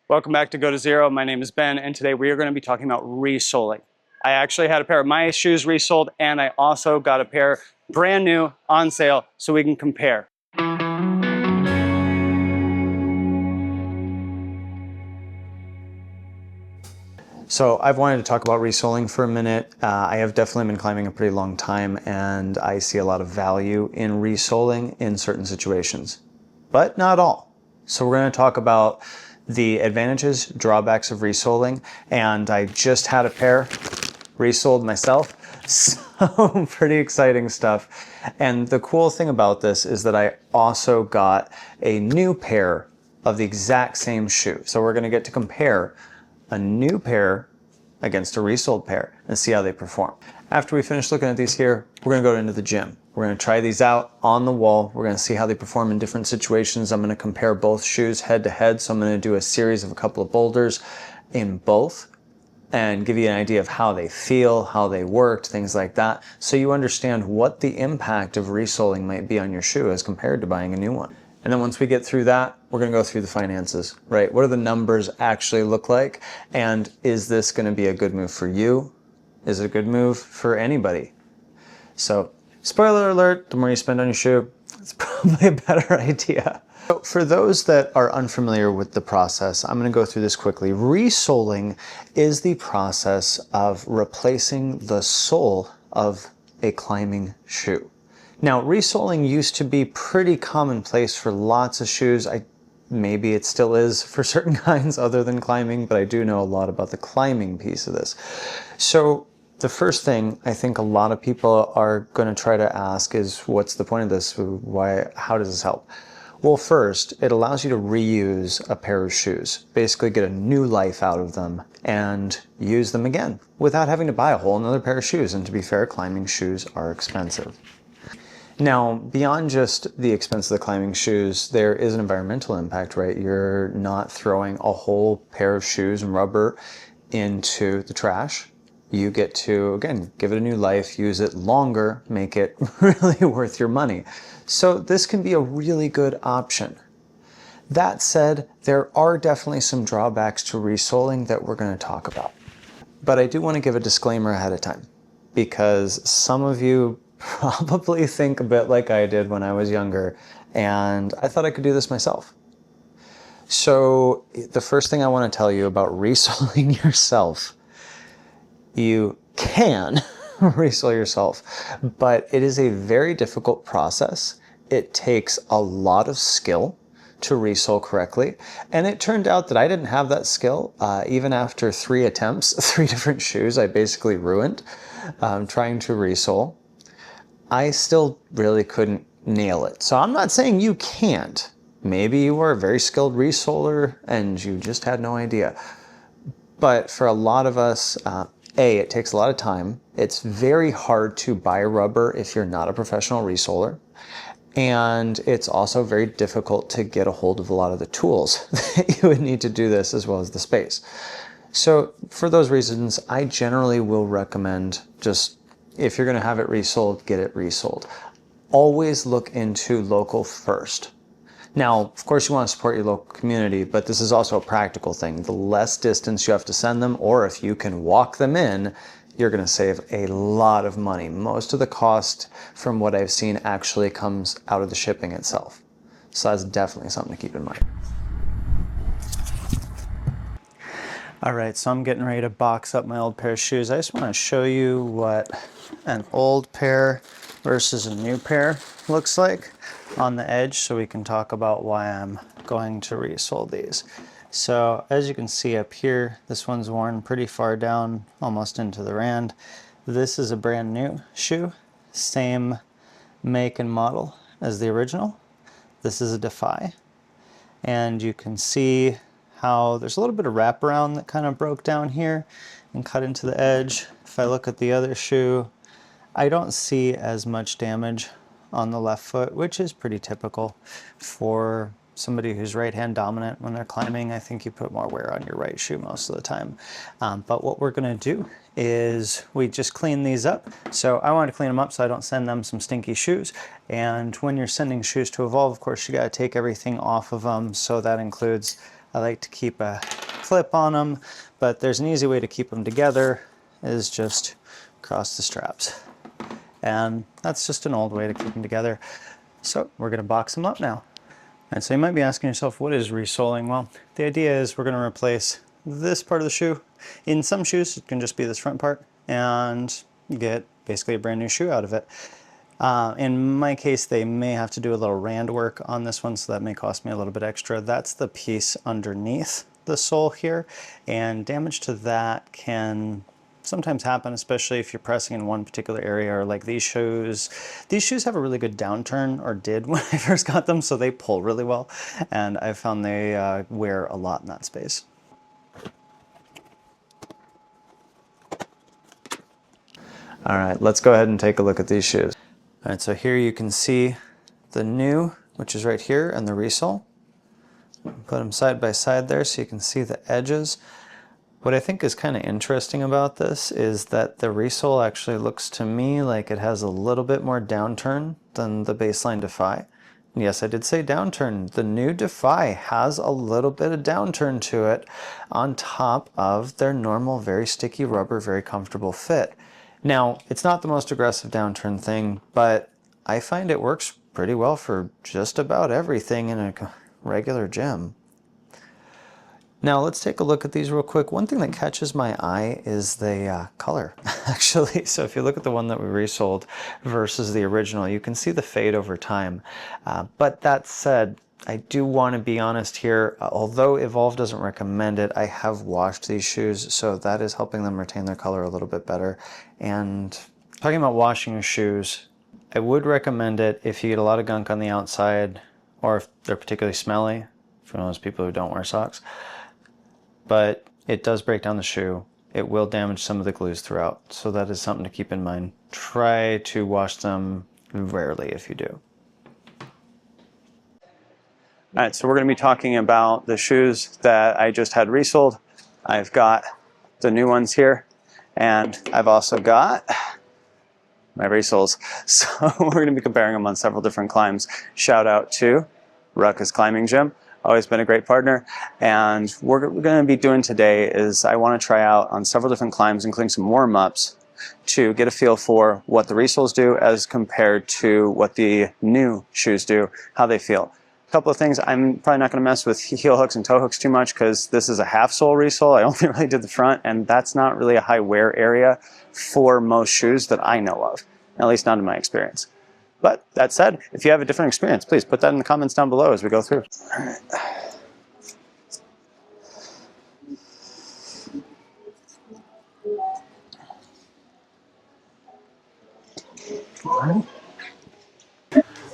Welcome back to Go to Zero. My name is Ben, and today we are going to be talking about resoling. I actually had a pair of my shoes resoled, and I also got a pair brand new on sale so we can compare. So I've wanted to talk about resoling for a minute. I have definitely been climbing a pretty long time, and I see a lot of value in resoling in certain situations, but not all. So we're going to talk about the advantages, drawbacks of resoling, and I just had a pair resoled myself, so pretty exciting stuff. And the cool thing about this is that I also got a new pair of the exact same shoe. So we're going to get to compare a new pair against a resold pair and see how they perform. After we finish looking at these here, we're going to go into the gym. We're going to try these out on the wall. We're going to see how they perform in different situations. I'm going to compare both shoes head to head. So I'm going to do a series of a couple of boulders in both and give you an idea of how they feel, how they worked, things like that. So you understand what the impact of resoling might be on your shoe as compared to buying a new one. And then once we get through that, we're going to go through the finances, right? What do the numbers actually look like? And is this going to be a good move for you? Is it a good move for anybody? So, spoiler alert, the more you spend on your shoe, it's probably a better idea. So for those that are unfamiliar with the process, I'm going to go through this quickly. Resoling is the process of replacing the sole of a climbing shoe. Now, resoling used to be pretty commonplace for lots of shoes. Maybe it still is for certain kinds other than climbing, but I do know a lot about the climbing piece of this. So the first thing I think a lot of people are going to try to ask is, what's the point of this? How does this help? Well, first, it allows you to reuse a pair of shoes, basically get a new life out of them and use them again without having to buy a whole another pair of shoes. And to be fair, climbing shoes are expensive. Now, beyond just the expense of the climbing shoes, there is an environmental impact, right? You're not throwing a whole pair of shoes and rubber into the trash. You get to, again, give it a new life, use it longer, make it really worth your money. So this can be a really good option. That said, there are definitely some drawbacks to resoling that we're going to talk about. But I do want to give a disclaimer ahead of time, because some of you probably think a bit like I did when I was younger, and I thought I could do this myself. So the first thing I want to tell you about resoling yourself, you can resole yourself, but it is a very difficult process. It takes a lot of skill to resole correctly. And it turned out that I didn't have that skill. Even after 3 attempts, 3 different shoes I basically ruined trying to resole. I still really couldn't nail it. So I'm not saying you can't. Maybe you are a very skilled resoler and you just had no idea. But for a lot of us, it takes a lot of time. It's very hard to buy rubber if you're not a professional resoler. And it's also very difficult to get a hold of a lot of the tools that you would need to do this, as well as the space. So for those reasons, I generally will recommend just, if you're going to have it resoled, get it resoled. Always look into local first. Now, of course, you want to support your local community, but this is also a practical thing. The less distance you have to send them, or if you can walk them in, you're going to save a lot of money. Most of the cost, from what I've seen, actually comes out of the shipping itself. So that's definitely something to keep in mind. All right, so I'm getting ready to box up my old pair of shoes. I just want to show you what an old pair versus a new pair looks like on the edge, so we can talk about why I'm going to resole these. So as you can see up here, this one's worn pretty far down, almost into the rand. This is a brand new shoe, same make and model as the original. This is a Defy, and you can see how there's a little bit of wraparound that kind of broke down here and cut into the edge. If I look at the other shoe, I don't see as much damage on the left foot, which is pretty typical for somebody who's right-hand dominant when they're climbing. I think you put more wear on your right shoe most of the time. But what we're gonna do is we just clean these up. So I want to clean them up so I don't send them some stinky shoes. And when you're sending shoes to Evolv, of course, you gotta take everything off of them. So that includes, I like to keep a clip on them, but there's an easy way to keep them together, is just cross the straps. And that's just an old way to keep them together. So we're going to box them up now. And so you might be asking yourself, what is resoling? Well, the idea is we're going to replace this part of the shoe. In some shoes, it can just be this front part, and you get basically a brand new shoe out of it. In my case, they may have to do a little rand work on this one, so that may cost me a little bit extra. That's the piece underneath the sole here, and damage to that can sometimes happen, especially if you're pressing in one particular area, or like these shoes. These shoes have a really good downturn, or did when I first got them, so they pull really well, and I found they wear a lot in that space. All right, let's go ahead and take a look at these shoes. All right, so here you can see the new, which is right here, and the resole. Put them side by side there so you can see the edges. What I think is kind of interesting about this is that the resole actually looks to me like it has a little bit more downturn than the baseline Defy. And yes, I did say downturn. The new Defy has a little bit of downturn to it on top of their normal, very sticky rubber, very comfortable fit. Now, it's not the most aggressive downturn thing, but I find it works pretty well for just about everything in a regular gym. Now let's take a look at these real quick. One thing that catches my eye is the color, actually. So if you look at the one that we resold versus the original, you can see the fade over time. But that said, I do want to be honest here. Although Evolv doesn't recommend it, I have washed these shoes, so that is helping them retain their color a little bit better. And talking about washing your shoes, I would recommend it if you get a lot of gunk on the outside, or if they're particularly smelly, for those people who don't wear socks. But it does break down the shoe. It will damage some of the glues throughout, so that is something to keep in mind. Try to wash them rarely if you do. All right, so we're going to be talking about the shoes that I just had resoled. I've got the new ones here, and I've also got my Resoles. So we're going to be comparing them on several different climbs. Shout out to Ruckus Climbing Gym. Always been a great partner. And what we're going to be doing today is I want to try out on several different climbs, including some warm-ups, to get a feel for what the Resoles do as compared to what the new shoes do, how they feel. A couple of things, I'm probably not going to mess with heel hooks and toe hooks too much because this is a half sole resole. I only really did the front, and that's not really a high wear area for most shoes that I know of, at least not in my experience. But that said, if you have a different experience, please put that in the comments down below as we go through. All right.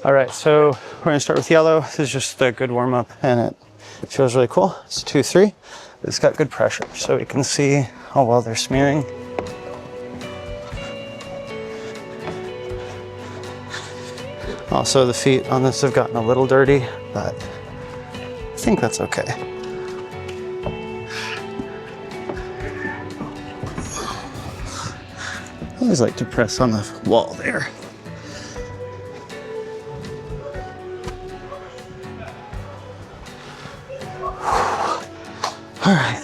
All right, so we're gonna start with yellow. This is just a good warm up, and it feels really cool. It's 2-3. It's got good pressure, so we can see how well they're smearing. Also, the feet on this have gotten a little dirty, but I think that's okay. I always like to press on the wall there. All right.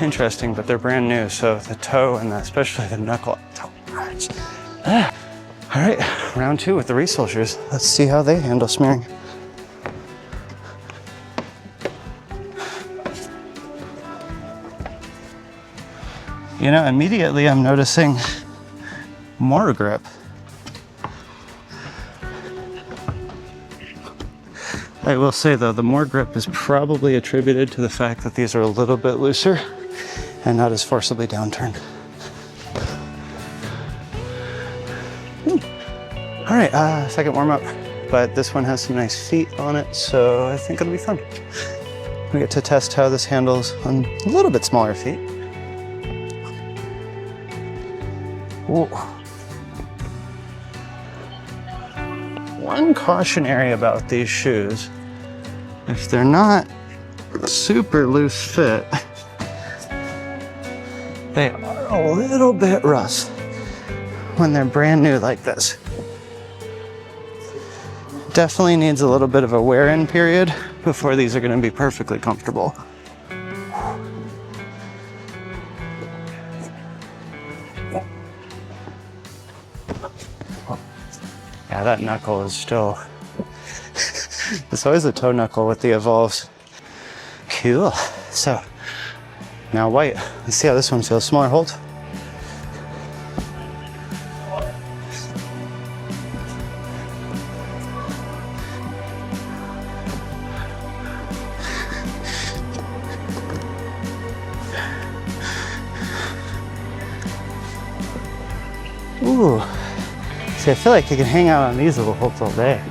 Interesting, but they're brand new, so the toe and especially the knuckle toe hurts. All right, round 2 with the resole shoes. Let's see how they handle smearing. You know, immediately I'm noticing more grip. I will say though, the more grip is probably attributed to the fact that these are a little bit looser and not as forcibly downturned. All right, second warm up, but this one has some nice feet on it, so I think it'll be fun. We get to test how this handles on a little bit smaller feet. Whoa. One cautionary about these shoes, if they're not super loose fit, they are a little bit rough when they're brand new like this. Definitely needs a little bit of a wear-in period before these are going to be perfectly comfortable. Yeah, that knuckle is still, it's always a toe knuckle with the Evolves. Cool. So now white. Let's see how this one feels. Smaller hold. Ooh. See, I feel like I can hang out on these little holds all day.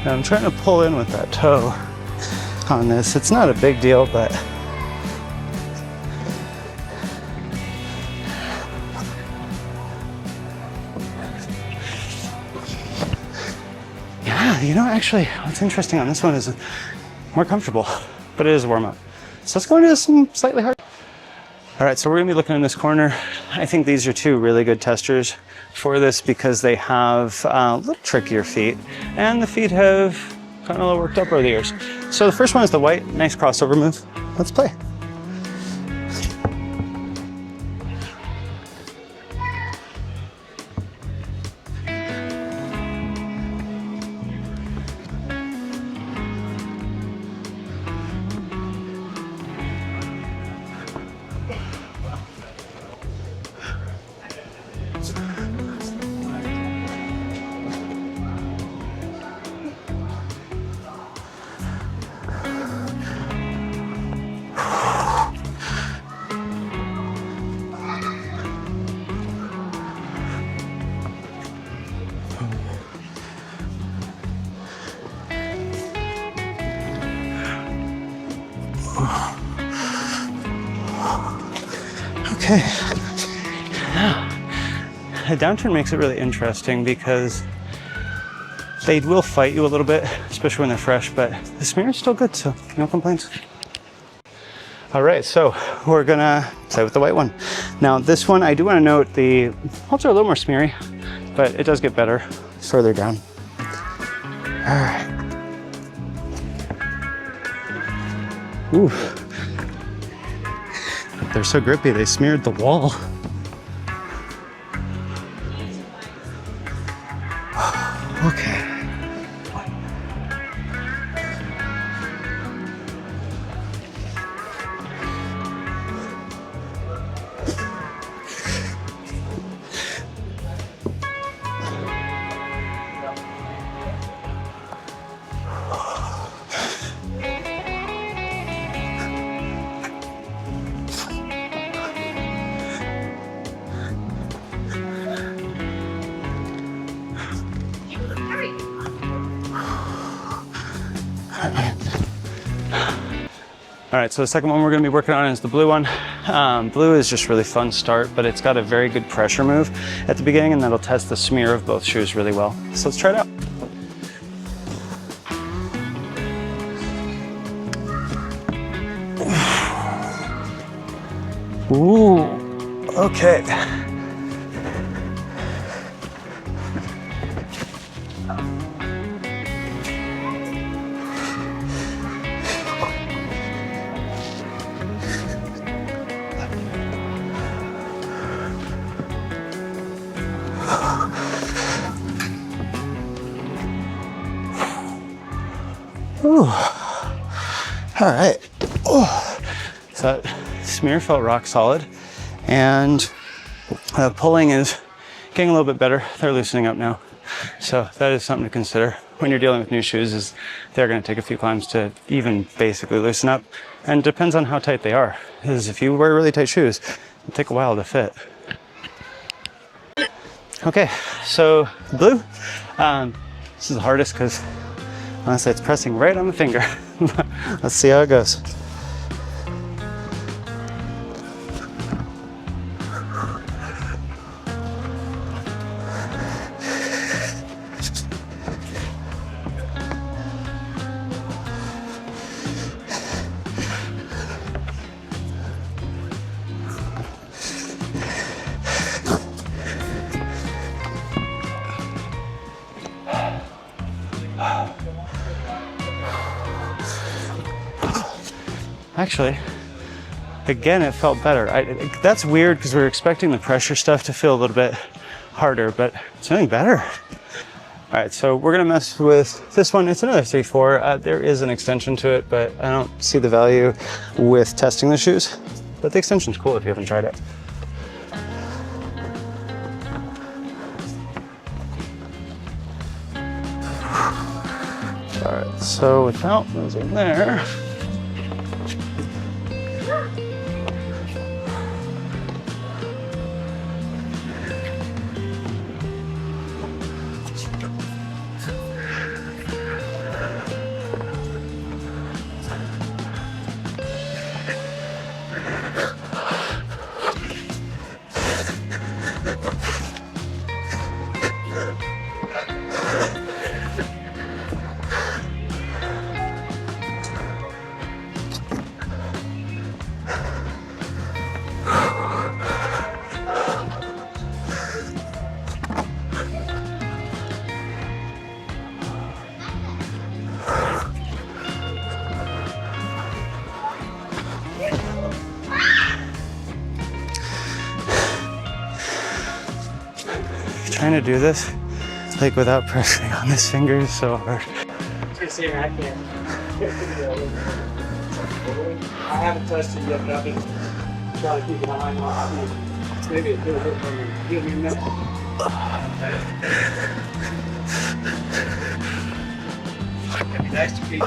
Now I'm trying to pull in with that toe on this. It's not a big deal, but yeah, you know, actually, what's interesting on this one is more comfortable, but it is a warm up. So let's go into some slightly hard. All right, so we're gonna be looking in this corner. I think these are two really good testers for this because they have a little trickier feet and the feet have kind of a little worked up over the years. So the first one is the white, nice crossover move. Let's play. Okay, now the downturn makes it really interesting because they will fight you a little bit, especially when they're fresh, but the smear is still good, so no complaints. All right, so we're gonna play with the white one. Now this one, I do wanna note the holds are a little more smeary, but it does get better further down. All right. Ooh. They're so grippy, they smeared the wall. Okay. All right, so the second one we're gonna be working on is the blue one. Blue is just really fun start, but it's got a very good pressure move at the beginning, and that'll test the smear of both shoes really well. So let's try it out. Ooh, okay. Ooh. All right. Oh. So that smear felt rock solid, and pulling is getting a little bit better. They're loosening up now. So that is something to consider when you're dealing with new shoes, is they're going to take a few climbs to even basically loosen up. And it depends on how tight they are. Because if you wear really tight shoes, it'll take a while to fit. Okay, so blue. This is the hardest because honestly it's pressing right on the finger. Let's see how it goes. Actually, again, it felt better. That's weird because we were expecting the pressure stuff to feel a little bit harder, but it's feeling better. All right, so we're gonna mess with this one. It's another 3.4. There is an extension to it, but I don't see the value with testing the shoes. But the extension's cool if you haven't tried it. All right, so without moving there, trying to do this like without pressuring on this finger is so hard. I can't. I haven't tested yet, but I've been trying to keep an eye on it. Maybe it's doing it from the beginning of It'd be nice to keep.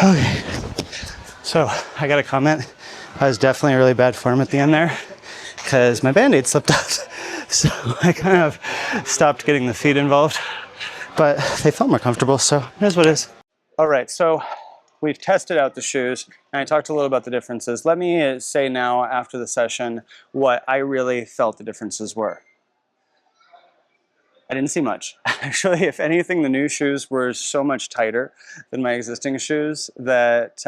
Okay, so I got a comment. I was definitely in really bad form at the end there because my Band-Aid slipped off. So I kind of stopped getting the feet involved, but they felt more comfortable, so it is what it is. All right, so we've tested out the shoes and I talked a little about the differences. Let me say now after the session what I really felt the differences were. I didn't see much. Actually, if anything, the new shoes were so much tighter than my existing shoes that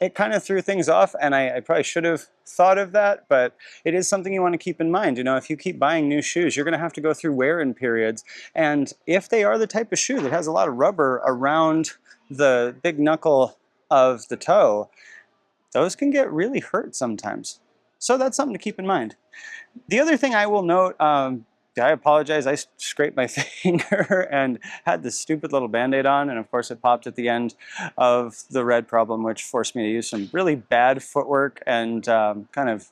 it kind of threw things off, and I probably should have thought of that, but it is something you want to keep in mind. You know, if you keep buying new shoes, you're going to have to go through wear-in periods, and if they are the type of shoe that has a lot of rubber around the big knuckle of the toe, those can get really hurt sometimes. So that's something to keep in mind. The other thing I will note, I apologize, I scraped my finger and had this stupid little Band-Aid on, and of course it popped at the end of the red problem, which forced me to use some really bad footwork and kind of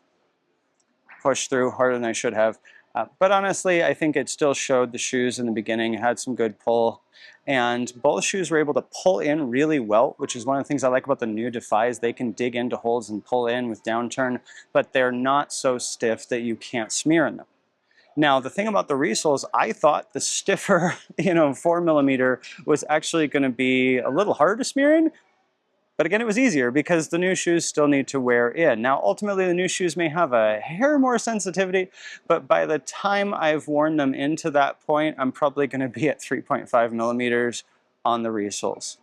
push through harder than I should have. But honestly, I think it still showed the shoes in the beginning, had some good pull, and both shoes were able to pull in really well, which is one of the things I like about the new Defies. They can dig into holes and pull in with downturn, but they're not so stiff that you can't smear in them. Now, the thing about the Resoles, I thought the stiffer, 4mm was actually going to be a little harder to smear in, but again, it was easier because the new shoes still need to wear in. Now, ultimately, the new shoes may have a hair more sensitivity, but by the time I've worn them into that point, I'm probably going to be at 3.5mm on the Resoles.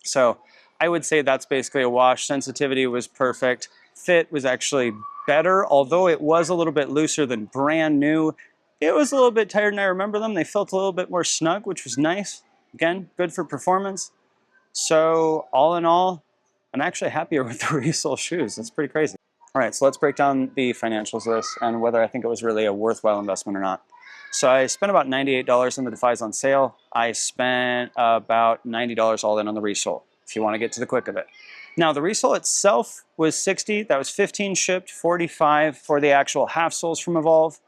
So I would say that's basically a wash. Sensitivity was perfect. Fit was actually better, although it was a little bit looser than brand new. It was a little bit tighter than I remember them. They felt a little bit more snug, which was nice. Again, good for performance. So all in all, I'm actually happier with the Resole shoes. That's pretty crazy. All right, so let's break down the financials of this and whether I think it was really a worthwhile investment or not. So I spent about $98 on the Defies on sale. I spent about $90 all in on the Resole, if you want to get to the quick of it. Now, the Resole itself was $60. That was $15 shipped, $45 for the actual half soles from Evolv.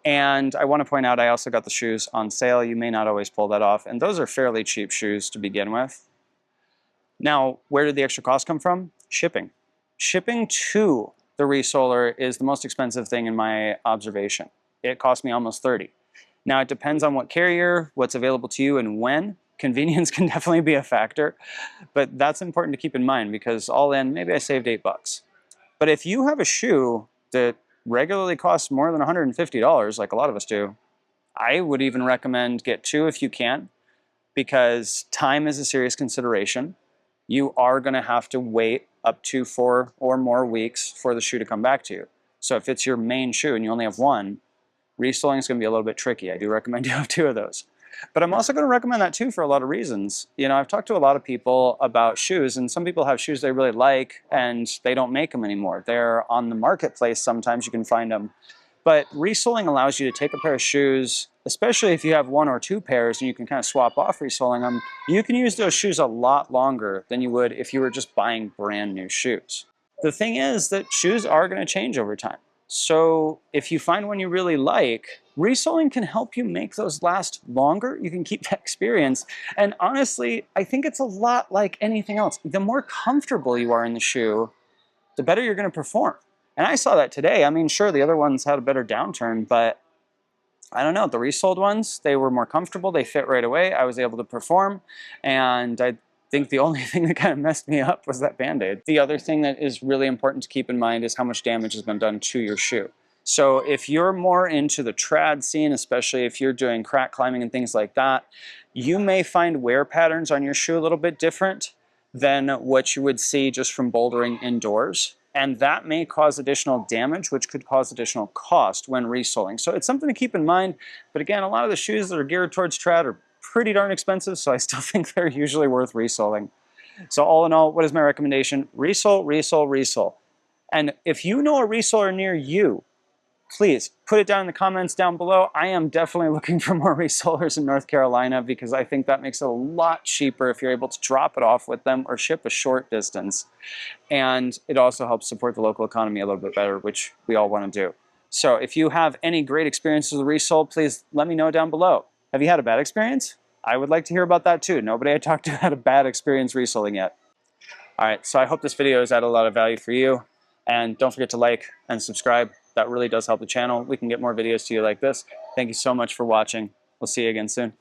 And I want to point out, I also got the shoes on sale. You may not always pull that off. And those are fairly cheap shoes to begin with. Now, where did the extra cost come from? Shipping. Shipping to the Resoler is the most expensive thing in my observation. It cost me almost $30. Now, it depends on what carrier, what's available to you, and when. Convenience can definitely be a factor, but that's important to keep in mind because all in, maybe I saved $8. But if you have a shoe that regularly costs more than $150, like a lot of us do, I would even recommend get two if you can. because time is a serious consideration. You are going to have to wait up to 4 or more weeks for the shoe to come back to you. So if it's your main shoe and you only have one, resoling is going to be a little bit tricky. I do recommend you have 2 of those. But I'm also going to recommend that too for a lot of reasons. You know, I've talked to a lot of people about shoes, and some people have shoes they really like and they don't make them anymore. They're on the marketplace, sometimes you can find them. But resoling allows you to take a pair of shoes, especially if you have 1 or 2 pairs and you can kind of swap off resoling them, you can use those shoes a lot longer than you would if you were just buying brand new shoes. The thing is that shoes are going to change over time. So if you find one you really like, resoling can help you make those last longer. You can keep that experience. And honestly, I think it's a lot like anything else. The more comfortable you are in the shoe, the better you're going to perform. And I saw that today. I mean, sure, the other ones had a better downturn, but I don't know, the resoled ones, they were more comfortable. They fit right away. I was able to perform. And I think the only thing that kind of messed me up was that Band-Aid. The other thing that is really important to keep in mind is how much damage has been done to your shoe. So if you're more into the trad scene, especially if you're doing crack climbing and things like that, you may find wear patterns on your shoe a little bit different than what you would see just from bouldering indoors. And that may cause additional damage, which could cause additional cost when resoling. So it's something to keep in mind. But again, a lot of the shoes that are geared towards trad are pretty darn expensive, so I still think they're usually worth resoling. So all in all, what is my recommendation? Resole, resole, resole. And if you know a resoler near you, please put it down in the comments down below. I am definitely looking for more resolers in North Carolina because I think that makes it a lot cheaper if you're able to drop it off with them or ship a short distance. And it also helps support the local economy a little bit better, which we all want to do. So if you have any great experiences with resole, please let me know down below. Have you had a bad experience? I would like to hear about that too. Nobody I talked to had a bad experience resoling yet. All right, so I hope this video has added a lot of value for you. And don't forget to like and subscribe. That really does help the channel. We can get more videos to you like this. Thank you so much for watching. We'll see you again soon.